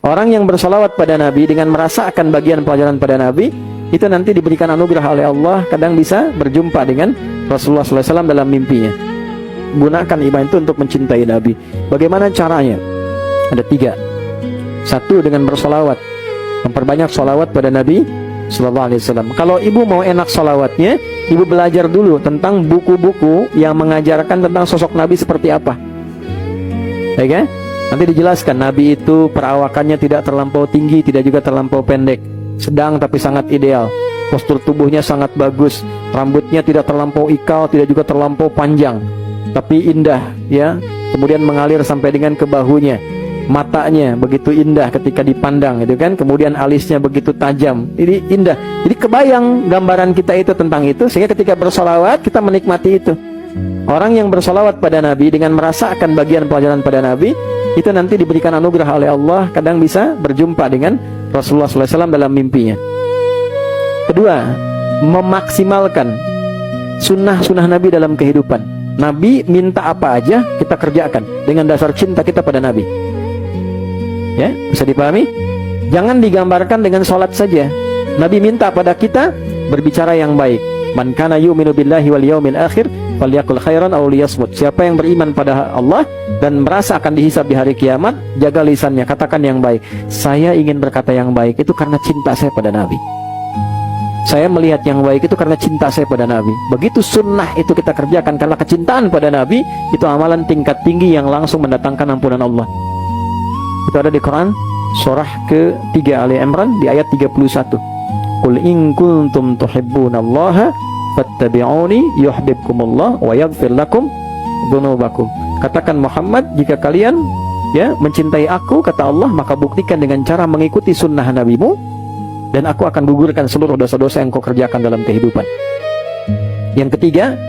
Orang yang bersolawat pada Nabi dengan merasa akan bagian pelajaran pada Nabi, itu nanti diberikan anugerah oleh Allah, kadang bisa berjumpa dengan Rasulullah SAW dalam mimpinya. Gunakan iman itu untuk mencintai Nabi. Bagaimana caranya? Ada 3. 1, dengan bersolawat, memperbanyak solawat pada Nabi SAW. Kalau ibu mau enak solawatnya, ibu belajar dulu tentang buku-buku yang mengajarkan tentang sosok Nabi seperti apa. Baik ya? Nanti dijelaskan Nabi itu perawakannya tidak terlampau tinggi, tidak juga terlampau pendek, sedang tapi sangat ideal. Postur tubuhnya sangat bagus, rambutnya tidak terlampau ikal, tidak juga terlampau panjang, tapi indah ya. Kemudian mengalir sampai dengan ke bahunya. Matanya begitu indah ketika dipandang, itu kan. Kemudian alisnya begitu tajam, ini indah. Jadi kebayang gambaran kita itu tentang itu, sehingga ketika bersolawat kita menikmati itu. Orang yang bersolawat pada Nabi dengan merasa akan bagian pelajaran pada Nabi, itu nanti diberikan anugerah oleh Allah, kadang bisa berjumpa dengan Rasulullah SAW dalam mimpinya. Kedua, memaksimalkan sunnah-sunnah Nabi dalam kehidupan. Nabi minta apa aja kita kerjakan dengan dasar cinta kita pada Nabi. Ya, bisa dipahami? Jangan digambarkan dengan sholat saja. Nabi minta pada kita berbicara yang baik. Man kana yu'minu billahi wal yawmil akhir falyaqul khairan aw liyasmut. Siapa yang beriman pada Allah dan merasa akan dihisab di hari kiamat, jaga lisannya, katakan yang baik. Saya ingin berkata yang baik itu karena cinta saya pada Nabi. Saya melihat yang baik itu karena cinta saya pada Nabi. Begitu sunnah itu kita kerjakan karena kecintaan pada Nabi, itu amalan tingkat tinggi yang langsung mendatangkan ampunan Allah. Itu ada di Quran surah ke-3 Ali Imran di ayat 31. Qul in kuntum tuhibbunallaha fattabi'uni yuhibbukumullah wa yaghfir lakum dzunubakum. Katakan Muhammad, jika kalian ya mencintai aku, kata Allah, maka buktikan dengan cara mengikuti sunnah nabimu, dan aku akan gugurkan seluruh dosa-dosa yang kau kerjakan dalam kehidupan. Yang ketiga,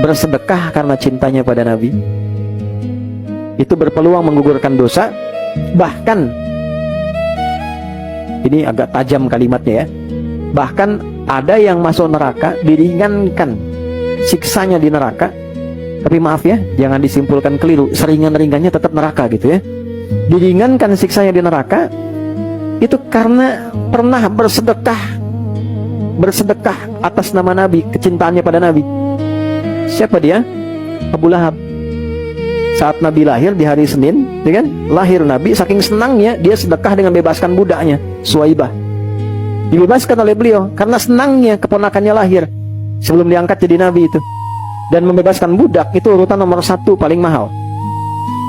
bersedekah karena cintanya pada Nabi. Itu berpeluang menggugurkan dosa. Bahkan ini agak tajam kalimatnya ya, bahkan ada yang masuk neraka diringankan siksanya di neraka. Tapi maaf ya, jangan disimpulkan keliru, seringan-ringannya tetap neraka gitu ya. Diringankan siksanya di neraka itu karena pernah bersedekah atas nama Nabi, kecintaannya pada Nabi. Siapa dia? Abu Lahab. Saat Nabi lahir di hari Senin, ya kan? Lahir Nabi, saking senangnya dia sedekah dengan bebaskan budaknya, Suwaibah. Dibebaskan oleh beliau karena senangnya keponakannya lahir sebelum diangkat jadi Nabi itu. Dan membebaskan budak itu urutan nomor 1 paling mahal.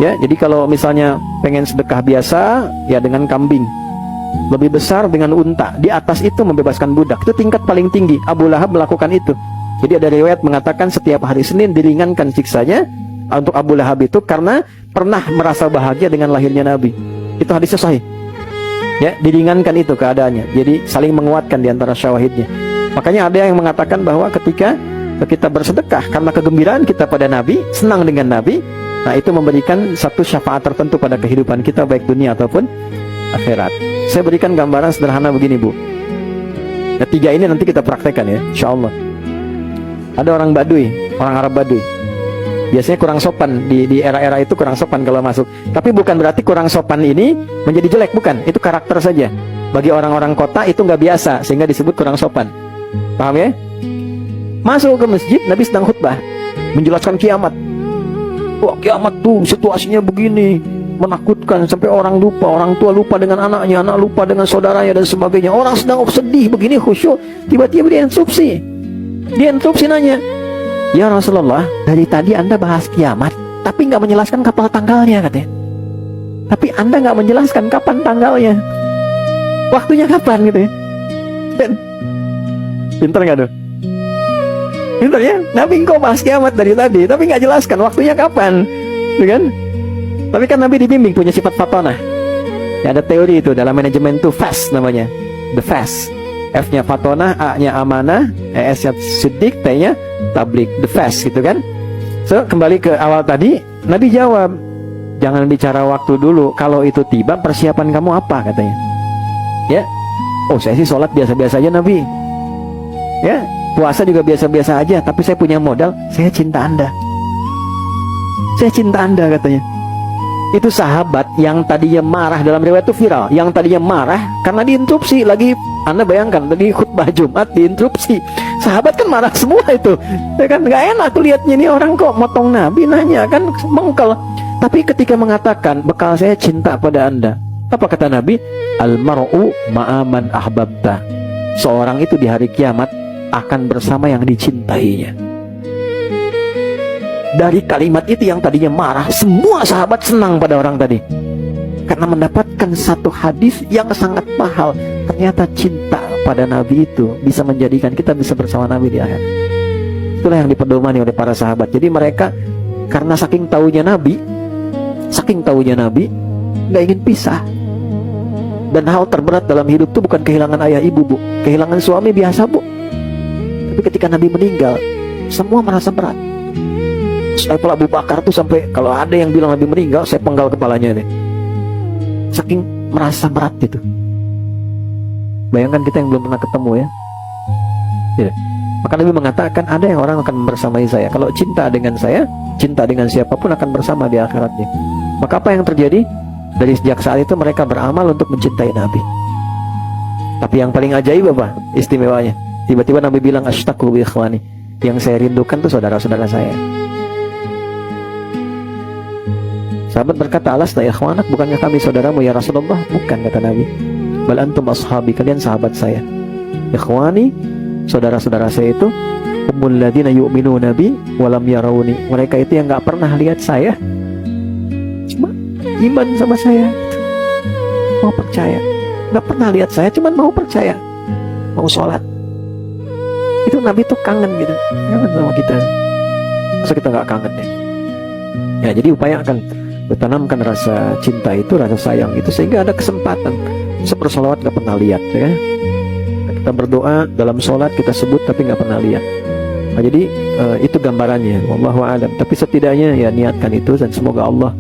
Ya, jadi kalau misalnya pengen sedekah biasa, ya dengan kambing. Lebih besar dengan unta. Di atas itu membebaskan budak. Itu tingkat paling tinggi. Abu Lahab melakukan itu. Jadi ada riwayat mengatakan setiap hari Senin diringankan siksanya untuk Abu Lahab itu karena pernah merasa bahagia dengan lahirnya Nabi. Itu hadisnya sahih. Ya, diringankan itu keadaannya. Jadi saling menguatkan di antara syawahidnya. Makanya ada yang mengatakan bahwa ketika kita bersedekah karena kegembiraan kita pada Nabi, senang dengan Nabi, nah itu memberikan satu syafaat tertentu pada kehidupan kita, baik dunia ataupun akhirat. Saya berikan gambaran sederhana begini, Bu. Nah, 3 ini nanti kita praktekkan ya, insyaallah. Ada orang Baduy, orang Arab Baduy. Biasanya kurang sopan, di era-era itu kurang sopan kalau masuk. Tapi bukan berarti kurang sopan ini menjadi jelek, bukan. Itu karakter saja. Bagi orang-orang kota itu nggak biasa, sehingga disebut kurang sopan. Paham ya? Masuk ke masjid, Nabi sedang khutbah menjelaskan kiamat. Wah, kiamat tuh situasinya begini, menakutkan sampai orang lupa, orang tua lupa dengan anaknya, anak lupa dengan saudaranya dan sebagainya. Orang sedang sedih begini, khusyuk, tiba-tiba dia interupsi. Dia interupsi nanya, "Ya Rasulullah, dari tadi Anda bahas kiamat, tapi nggak menjelaskan kapan tanggalnya," katanya. "Tapi Anda nggak menjelaskan kapan tanggalnya. Waktunya kapan?" gitu ya. Pinter nggak tuh? Pinter ya? Nabi engkau bahas kiamat dari tadi, tapi nggak jelaskan waktunya kapan, kan? Tapi kan Nabi dibimbing punya sifat fatonah. Ya, ada teori itu dalam manajemen tuh fast namanya, the fast. F-nya fatonah, A-nya amanah, S-nya siddiq, T-nya tablik, the fast gitu kan? So, kembali ke awal tadi, Nabi jawab, "Jangan bicara waktu dulu, kalau itu tiba persiapan kamu apa?" katanya. Ya, "Oh, saya sih sholat biasa-biasa aja Nabi. Ya, puasa juga biasa-biasa aja, tapi saya punya modal, saya cinta Anda. Saya cinta Anda," katanya. Itu sahabat yang tadinya marah, dalam riwayat itu viral, yang tadinya marah karena diinterupsi lagi. Anda bayangkan tadi khutbah Jumat diinterupsi, sahabat kan marah semua itu, ya kan, nggak enak tuh lihatnya, ini orang kok motong Nabi, nanya kan, mengkel. Tapi ketika mengatakan bekal saya cinta pada Anda, apa kata Nabi? Al-mar'u ma'aman ahbabta. Seorang itu di hari kiamat akan bersama yang dicintainya. Dari kalimat itu yang tadinya marah, semua sahabat senang pada orang tadi, karena mendapatkan satu hadis yang sangat mahal. Ternyata cinta pada Nabi itu bisa menjadikan kita bisa bersama Nabi di akhirat. Itulah yang dipedomani oleh para sahabat. Jadi mereka karena saking tahunya Nabi, nggak ingin pisah. Dan hal terberat dalam hidup itu bukan kehilangan ayah ibu, Bu. Kehilangan suami biasa, Bu. Tapi ketika Nabi meninggal, semua merasa berat. Kalau Abu Bakar tuh sampai kalau ada yang bilang Nabi meninggal, saya penggal kepalanya nih. Saking merasa berat itu. Bayangkan kita yang belum pernah ketemu ya. Tidak. Maka Nabi mengatakan ada yang orang akan bersamai saya. Kalau cinta dengan saya, cinta dengan siapapun akan bersama di akhiratnya. Maka apa yang terjadi? Dari sejak saat itu mereka beramal untuk mencintai Nabi. Tapi yang paling ajaib apa? Istimewanya. Tiba-tiba Nabi bilang ashtaqu bi ikhwani. Yang saya rindukan tuh saudara-saudara saya. Sahabat berkata, alasna ikhwanak, bukankah kami saudaramu ya Rasulullah? Bukan, kata Nabi. Bal antum ashabi, kalian sahabat saya. Ikhwani, saudara-saudara saya itu humul ladina yu'minuna bi walam yarawni. Mereka itu yang gak pernah lihat saya, cuma iman sama saya, mau percaya. Gak pernah lihat saya, cuma mau percaya, mau sholat. Itu Nabi tuh kangen gitu, kangen sama kita. Masa kita gak kangen ya? Ya, jadi upayakan bertanamkan rasa cinta itu, rasa sayang itu, sehingga ada kesempatan. Bersolawat gak pernah lihat ya. Kita berdoa dalam sholat kita sebut tapi gak pernah lihat. Nah, jadi itu gambarannya, wallahu a'lam. Tapi setidaknya ya niatkan itu, dan semoga Allah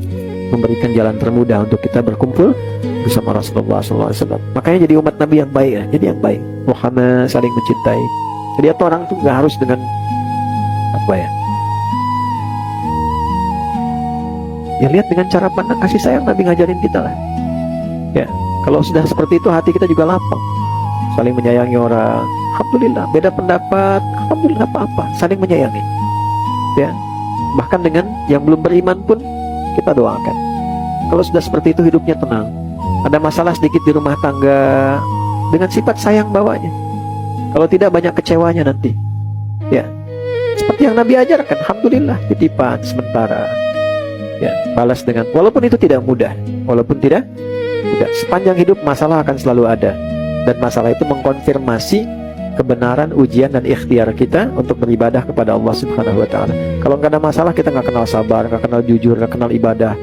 memberikan jalan termudah untuk kita berkumpul bersama Rasulullah SAW. Makanya jadi umat Nabi yang baik ya, jadi yang baik. Muhammad saling mencintai. Jadi itu orang tuh gak harus dengan apa ya, ya lihat dengan cara pandang kasih sayang Nabi ngajarin kita lah. Ya, kalau sudah seperti itu hati kita juga lapang. Saling menyayangi orang, alhamdulillah. Beda pendapat, alhamdulillah, apa-apa, saling menyayangi. Ya, bahkan dengan yang belum beriman pun kita doakan. Kalau sudah seperti itu hidupnya tenang. Ada masalah sedikit di rumah tangga, dengan sifat sayang bawanya. Kalau tidak banyak kecewanya nanti. Ya, seperti yang Nabi ajarkan, alhamdulillah, titipan sementara. Ya, balas dengan, walaupun itu tidak mudah, sepanjang hidup masalah akan selalu ada, dan masalah itu mengkonfirmasi kebenaran ujian dan ikhtiar kita untuk beribadah kepada Allah Subhanahu wa Ta'ala. Kalau nggak ada masalah, kita nggak kenal sabar, nggak kenal jujur, nggak kenal ibadah,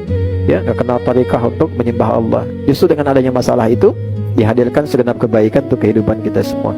ya, nggak kenal tariqah untuk menyembah Allah. Justru dengan adanya masalah itu dihadirkan segenap kebaikan untuk kehidupan kita semua.